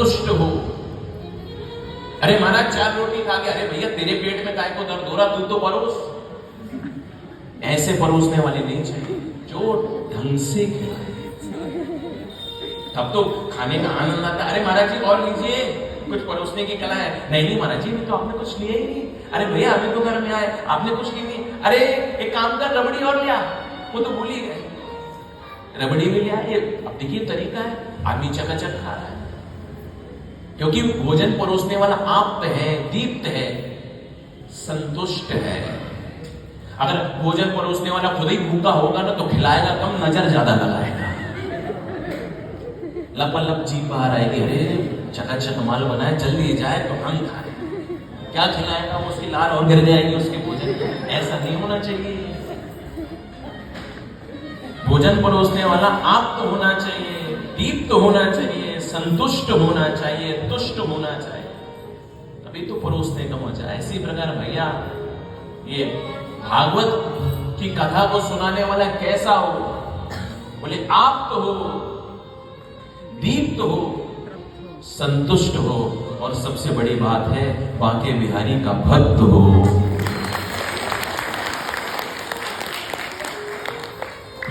संतुष्ट हो। अरे महाराज 4 रोटी खा गया, अरे भैया तेरे पेट में काय को दर्द हो रहा, तू तो परोस। ऐसे परोसने वाले नहीं चाहिए, जो ढंग से खिलाए, तब तो खाने का आनंद आता। अरे महाराज जी और लीजिए, कुछ परोसने की कला है। नहीं महाराज जी, तो आपने कुछ लिया ही नहीं। अरे भैया अभी तो घर में आए, आपने कुछ ली नहीं। अरे एक काम कर, रबड़ी और लिया, वो तो भूल ही गए, रबड़ी भी लिया। ये अब देखिए तरीका है, आदमी चकाचक खा रहा है, क्योंकि भोजन परोसने वाला आप्त है, दीप्त है, संतुष्ट है। अगर भोजन परोसने वाला खुद ही भूखा होगा ना, तो खिलाएगा कम, नजर ज्यादा लगाएगा। लपलप जी बाहर आएगी, अरे चकाचक माल बनाए, जल्दी जाए तो हम खाए। क्या खिलाएगा, उसकी लार और गिर जाएगी उसके भोजन। ऐसा नहीं होना चाहिए। भोजन परोसने वाला आप्त होना चाहिए, दीप्त होना चाहिए, संतुष्ट होना चाहिए, तुष्ट होना चाहिए, तभी तो परोसने का मजा है। इसी प्रकार भैया ये भागवत की कथा को सुनाने वाला कैसा हो, बोले आप्त हो, दीप्त हो, संतुष्ट हो, और सबसे बड़ी बात है बांके बिहारी का भक्त हो।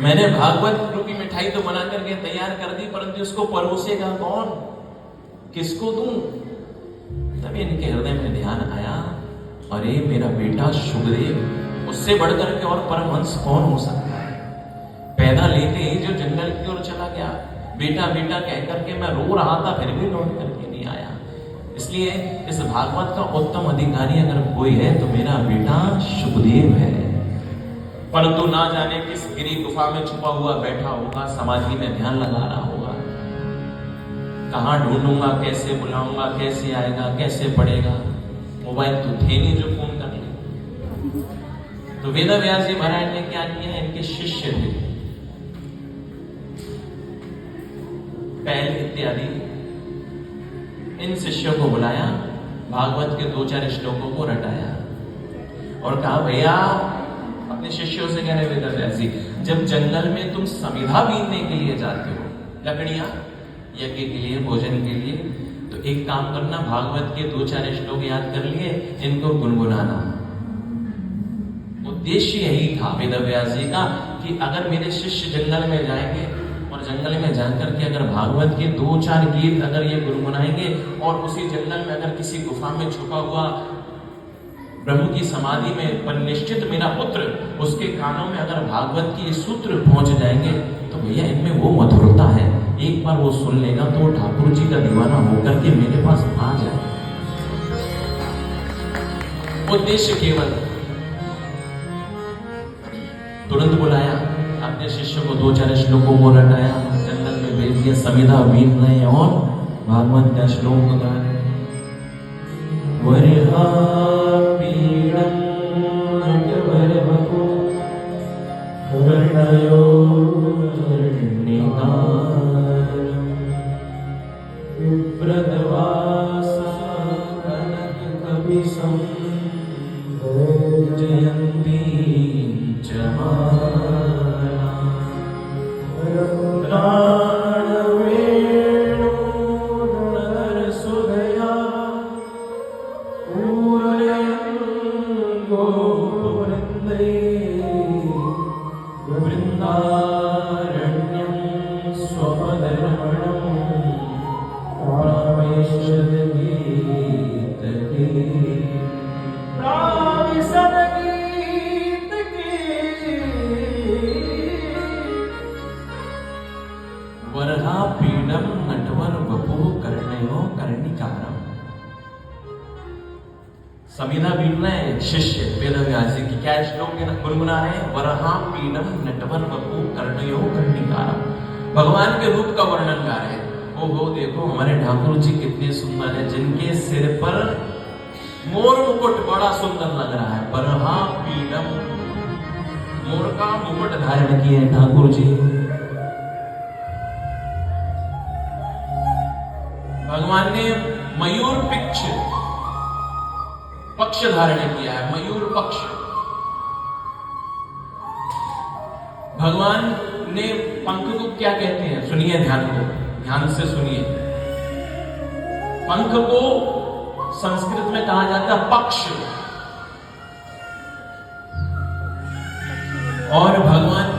मैंने भागवत रूपी मिठाई तो बना करके तैयार कर दी, परंतु उसको परोसेगा कौन, किसको दूं? तभी इनके हृदय में ध्यान आया, अरे मेरा बेटा शुभदेव, उससे बढ़कर के और परमहंस कौन हो सकता है। पैदा लेते ही जो जंगल की ओर चला गया, बेटा बेटा कह करके मैं रो रहा था, फिर भी लौट करके नहीं आया। इसलिए इस भागवत का उत्तम अधिकारी अगर कोई है तो मेरा बेटा शुभदेव है। परंतु ना जाने किस गिरी गुफा में छुपा हुआ बैठा होगा, समाधि में ध्यान लगा रहा होगा। कहां ढूंढूंगा, कैसे बुलाऊंगा, कैसे आएगा, कैसे पढ़ेगा। मोबाइल तो थे नहीं जो फोन कर ले। तो वेद व्यास जी महाराज ने क्या किया, इनके शिष्य थे पैल इत्यादि, इन शिष्यों को बुलाया, भागवत के 2-4 श्लोकों को रटाया और कहा भैया, अपने शिष्यों से कह रहे वेद व्यास जी, जब जंगल में तुम समिधा बीनने के लिए जाते हो, लकड़ियां यज्ञ के लिए, भोजन के लिए, तो एक काम करना, भागवत के 2-4 श्लोक याद कर लिए, इनको गुनगुनाना। उद्देश्य यही था वेद व्यास जी का कि अगर मेरे शिष्य जंगल में जाएंगे और जंगल में जाकर के अगर भागवत के 2-4 गीत अगर ये गुनगुनाएंगे और उसी जंगल में अगर किसी गुफा में छुपा हुआ ब्रह्म की समाधि में पर निश्चित मेरा पुत्र, उसके कानों में अगर भागवत की सूत्र पहुंच जाएंगे, तो भैया इनमें वो मधुरता है, एक बार वो सुन लेगा तो ठाकुर जी का दीवाना होकर के मेरे पास आ जाए। उद्देश्य केवल। तुरंत बुलाया अपने शिष्य को, 2-4 श्लोकों को रटाया, जंगल में भेज दिया, समिधा बीन रहे और भागवत का श्लोक गा रहे। वरिहा पीडं नटवरवपु कर्णयो कर्णिकारं विप्रदवासा कनककपिशं जयन्ती च समिधा बीन रहे शिष्य वेद व्यास जी की, क्या श्लोक गुनगुना रहे हैं, वरहा पीडम नटवर वपु कर्णयो कर्णिकारम, भगवान के रूप का वर्णन गा रहे हैं। ओहो देखो हमारे ठाकुर जी कितने सुंदर है, जिनके सिर पर मोर मुकुट बड़ा सुंदर लग रहा है। वरहा पीडम, मोर का मुकुट धारण किए ठाकुर जी। भगवान ने मयूर पक्ष धारण किया है, मयूर पक्ष। भगवान ने पंख को क्या कहते हैं, सुनिए ध्यान से सुनिए। पंख को संस्कृत में कहा जाता है पक्ष, और भगवान